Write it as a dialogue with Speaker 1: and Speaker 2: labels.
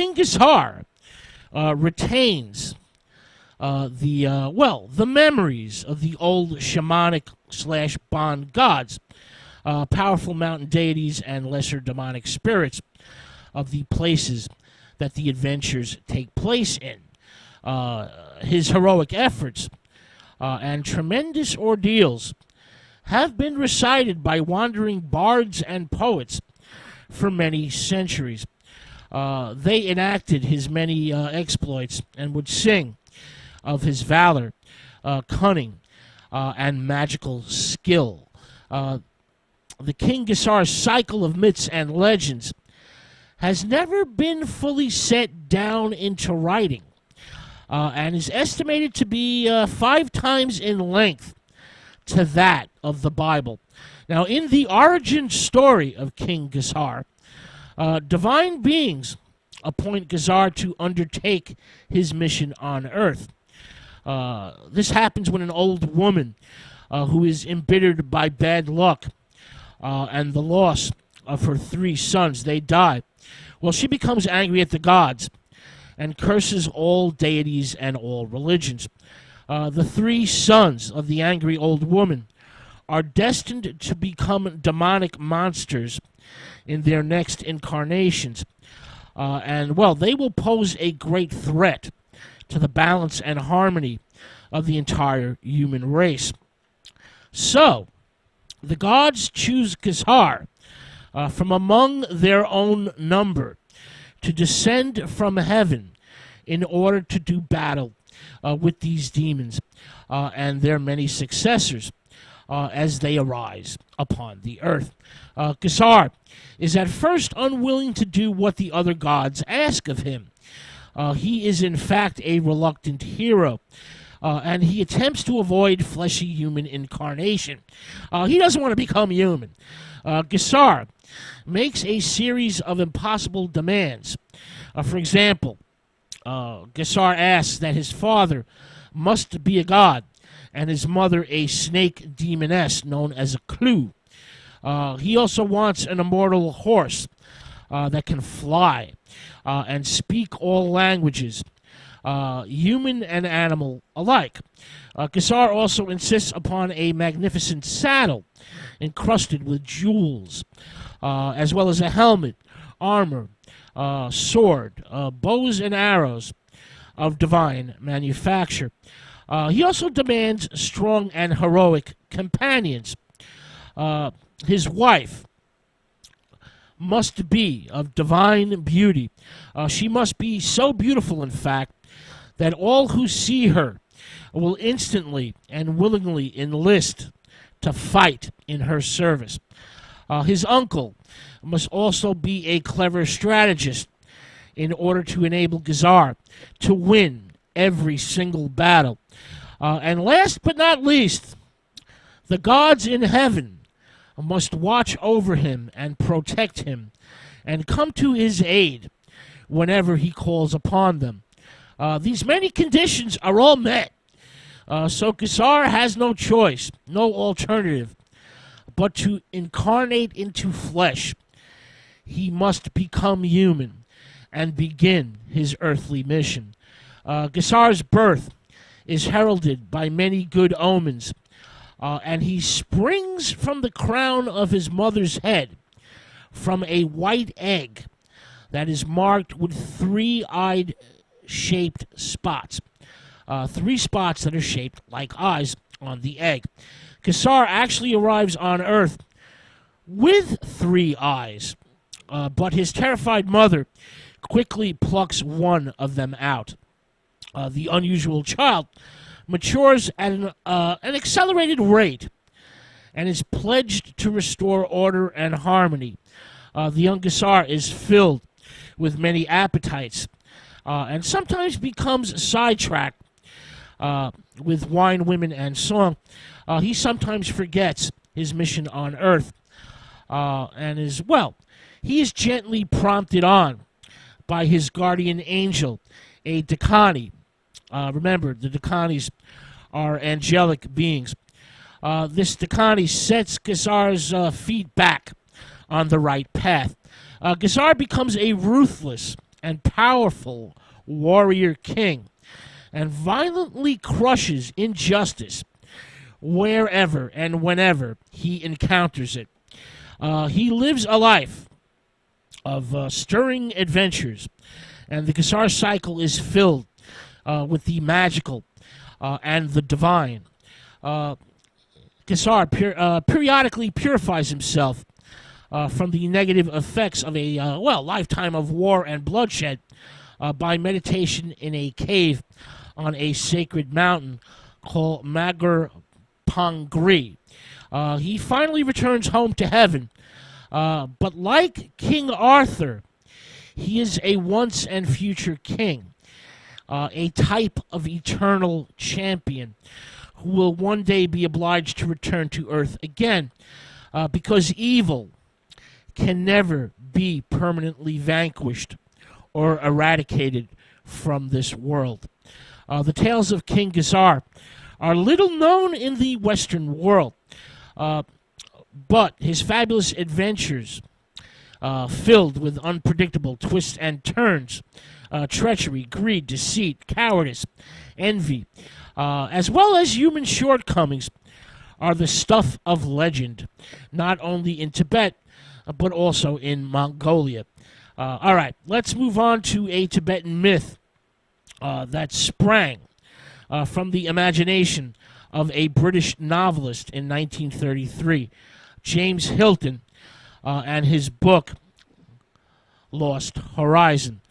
Speaker 1: King Gesar retains the memories of the old shamanic/Bon gods, powerful mountain deities and lesser demonic spirits of the places that the adventures take place in. His heroic efforts and tremendous ordeals have been recited by wandering bards and poets for many centuries. They enacted his many exploits and would sing of his valor, cunning, and magical skill. The King Gesar's cycle of myths and legends has never been fully set down into writing, and is estimated to be 5 times in length to that of the Bible. Now, in the origin story of King Gesar, divine beings appoint Gesar to undertake his mission on Earth. This happens when an old woman who is embittered by bad luck and the loss of her 3 sons, they die. Well, she becomes angry at the gods and curses all deities and all religions. The 3 sons of the angry old woman are destined to become demonic monsters in their next incarnations. They will pose a great threat to the balance and harmony of the entire human race. So, the gods choose Gesar from among their own number to descend from heaven in order to do battle with these demons and their many successors as they arise upon the earth. Gesar is at first unwilling to do what the other gods ask of him. He is in fact a reluctant hero, and he attempts to avoid fleshy human incarnation. He doesn't want to become human. Gesar makes a series of impossible demands. For example, Gesar asks that his father must be a god and his mother a snake demoness known as a Clu. He also wants an immortal horse that can fly and speak all languages, human and animal alike. Gesar also insists upon a magnificent saddle encrusted with jewels, as well as a helmet, armor, sword, bows and arrows of divine manufacture. He also demands strong and heroic companions. His wife must be of divine beauty. She must be so beautiful, in fact, that all who see her will instantly and willingly enlist to fight in her service. His uncle must also be a clever strategist in order to enable Gesar to win every single battle. And last but not least, the gods in heaven must watch over him and protect him and come to his aid whenever he calls upon them. These many conditions are all met, so Gesar has no choice, no alternative, but to incarnate into flesh. He must become human and begin his earthly mission. Gesar's birth is heralded by many good omens, and he springs from the crown of his mother's head from a white egg that is marked with 3-eyed shaped spots. 3 spots that are shaped like eyes on the egg. Gesar actually arrives on Earth with 3 eyes, but his terrified mother quickly plucks one of them out. The unusual child matures at an accelerated rate and is pledged to restore order and harmony. The young Gesar is filled with many appetites and sometimes becomes sidetracked with wine, women, and song. He sometimes forgets his mission on Earth he is gently prompted on by his guardian angel, a Dakani. Remember, the Dakanis are angelic beings. This Dakani sets Gesar's feet back on the right path. Gesar becomes a ruthless and powerful warrior king, and violently crushes injustice wherever and whenever he encounters it. He lives a life of stirring adventures, and the Gesar cycle is filled with the magical and the divine. Gesar periodically purifies himself from the negative effects of a lifetime of war and bloodshed by meditation in a cave on a sacred mountain called Magur Pangri. He finally returns home to heaven, but like King Arthur, he is a once and future king, a type of eternal champion who will one day be obliged to return to Earth again, because evil can never be permanently vanquished or eradicated from this world. The tales of King Gesar are little known in the Western world, but his fabulous adventures, filled with unpredictable twists and turns, treachery, greed, deceit, cowardice, envy, as well as human shortcomings, are the stuff of legend, not only in Tibet, but also in Mongolia. All right, let's move on to a Tibetan myth that sprang from the imagination of a British novelist in 1933, James Hilton, and his book, Lost Horizon.